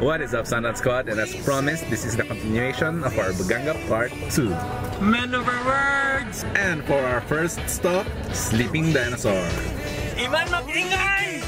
What is up, Sundawn Squad? And as promised, this is the continuation of our Baganga Part 2. Men of our words! And for our first stop, Sleeping Dinosaur. Iman mag-ingay!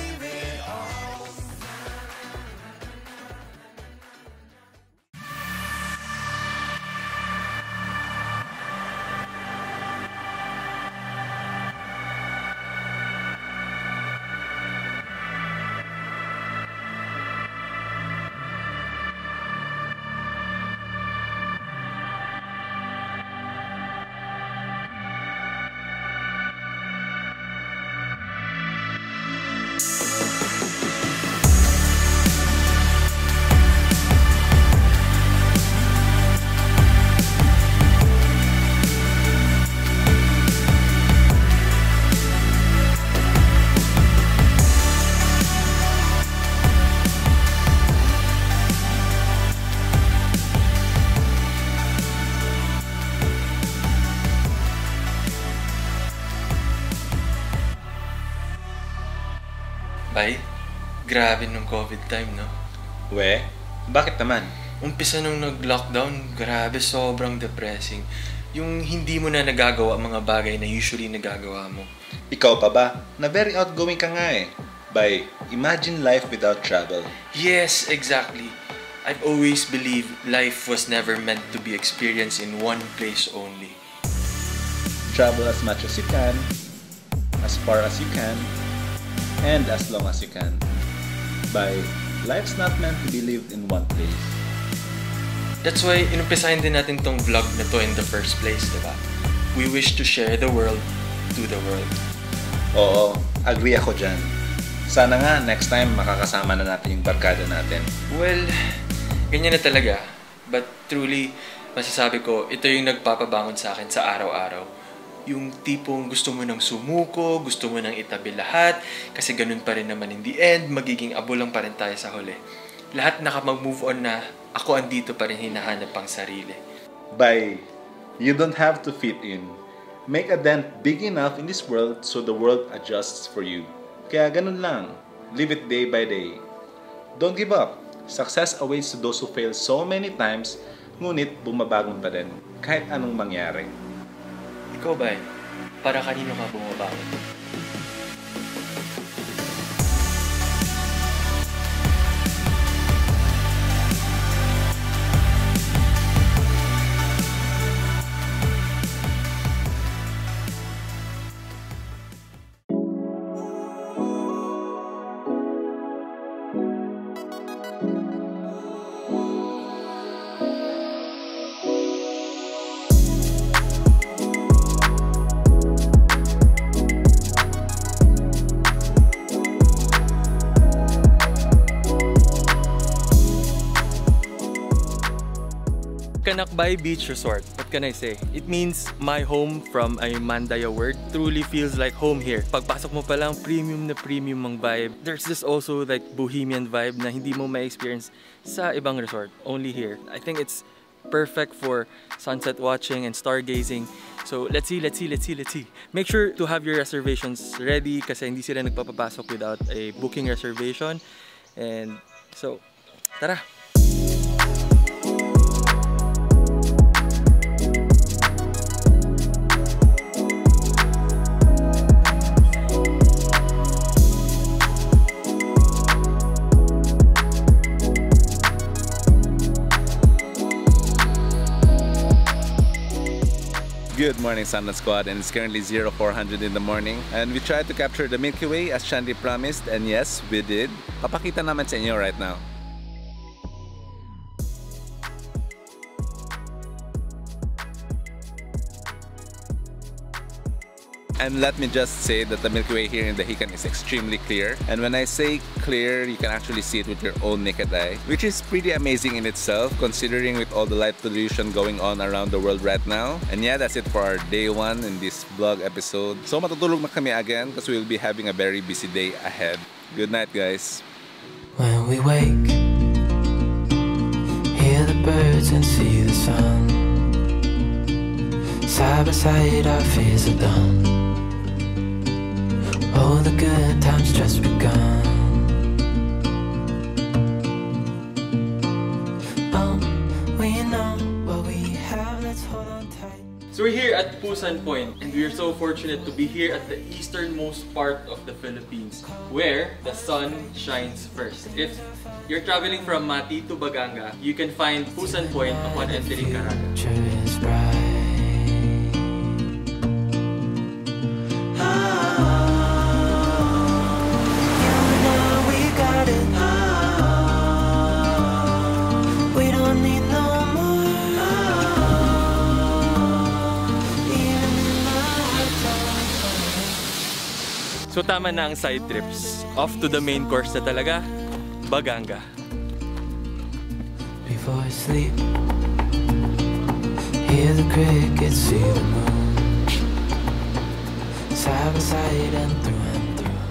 Bay, grabe nung COVID time, no? We? Bakit naman? Umpisa nung nag-lockdown, grabe, sobrang depressing. Yung hindi mo na nagagawa mga bagay na usually nagagawa mo. Ikaw pa ba? Na very outgoing ka nga eh. Bay, imagine life without travel. Yes, exactly. I've always believed life was never meant to be experienced in one place only. Travel as much as you can, as far as you can, and as long as you can. Bay, life's not meant to be lived in one place. That's why inumpisahin din natin tong vlog na to in the first place, diba? We wish to share the world to the world. Oo, agree ako dyan. Sana nga next time makakasama na natin yung barkada natin. Well, ganyan na talaga. But truly, masasabi ko, ito yung nagpapabangon sa akin sa araw-araw. Yung tipong gusto mo nang sumuko, gusto mo nang itabi lahat, kasi ganun pa rin naman in the end, magiging abo lang pa rin tayo sa huli. Lahat nakapag-move on na, ako andito pa rin hinahanap ang sarili. Bay, you don't have to fit in. Make a dent big enough in this world so the world adjusts for you. Kaya ganun lang. Live it day by day. Don't give up. Success awaits to those who fail so many times, ngunit bumabangon pa rin kahit anong mangyari. Ikaw ba, para kanino ka bumabangon? Kanakbai Beach Resort. What can I say? It means my home from a Mandaya word. Truly feels like home here. Pagpasok mo pa lang, premium na premium ang vibe. There's this also like bohemian vibe na hindi mo ma-experience sa ibang resort. Only here. I think it's perfect for sunset watching and stargazing. So let's see. Make sure to have your reservations ready kasi hindi sila nagpapapasok without a booking reservation. And so, tara! Good morning, Sundawn Squad, and it's currently 0400 in the morning. And we tried to capture the Milky Way as Shandy promised, and yes, we did. Papakita naman sa inyo right now. And let me just say that the Milky Way here in the Hican is extremely clear. And when I say clear, you can actually see it with your own naked eye, which is pretty amazing in itself, considering with all the light pollution going on around the world right now. And yeah, that's it for our day 1 in this vlog episode. So matutulog na kami again because we'll be having a very busy day ahead. Good night, guys. When we wake, hear the birds and see the sun. Side by side our fears are done. Oh, the good times just begun. at PUSAN Point, and we are so fortunate to be here at the easternmost part of the Philippines, where the sun shines first. If you're traveling from Mati to Baganga, you can find PUSAN Point upon entering Kanakbai. Future is bright. So tama na ang side trips. Off to the main course na talaga, Baganga. Before I sleep, hear the crickets, see the moon, side by side and through and through.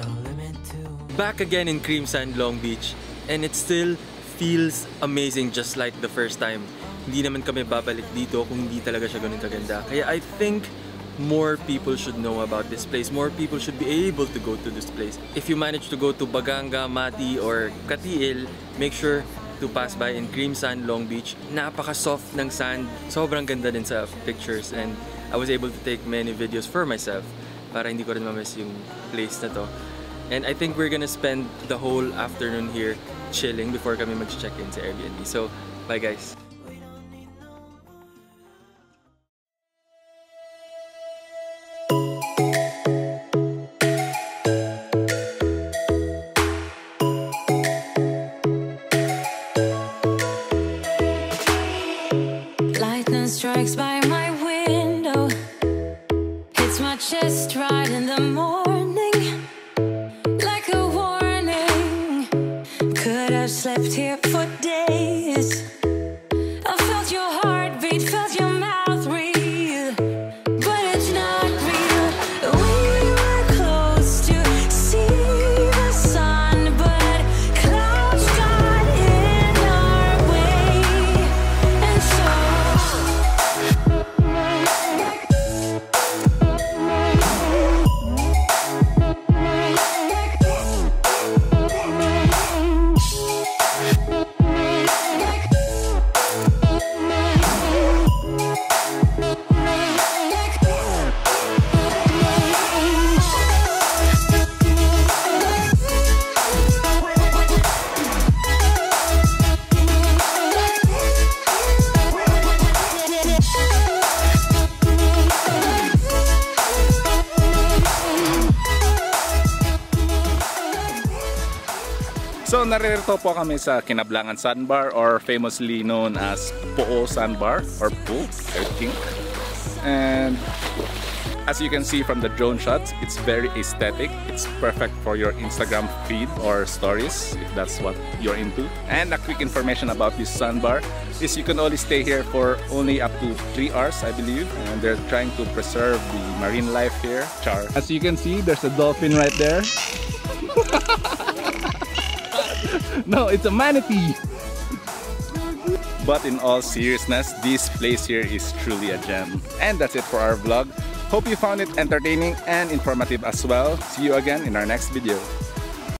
No limit to. Back again in Cream Sand, Long Beach, and it still feels amazing just like the first time. Hindi naman kami babalik dito kung hindi talaga siya ganun kaganda. Kaya I think more people should know about this place. More people should be able to go to this place. If you manage to go to Baganga, Mati, or Katiil, make sure to pass by in Cream Sand, Long Beach. Napaka-soft ng sand. Sobrang ganda din sa pictures, and I was able to take many videos for myself para hindi ko rin ma-miss yung place na to. And I think we're gonna spend the whole afternoon here chilling before kami mag-check-in sa Airbnb. So, bye guys! Strikes by my window, hits my chest right in the morning, like a warning. Could have slept here for days. I felt your heartbeat, felt your mouth breathe, but it's not real. We were close to see the sun, but clouds got in our way, and so So naririto po kami sa Kinablangan Sandbar, or famously known as Poo Sandbar or Poo, I think. And as you can see from the drone shots, it's very aesthetic. It's perfect for your Instagram feed or stories if that's what you're into. And a quick information about this sandbar is you can only stay here for only up to 3 hours, I believe. And they're trying to preserve the marine life here. Char. As you can see, there's a dolphin right there. No, it's a manatee! But in all seriousness, this place here is truly a gem. And that's it for our vlog. Hope you found it entertaining and informative as well. See you again in our next video.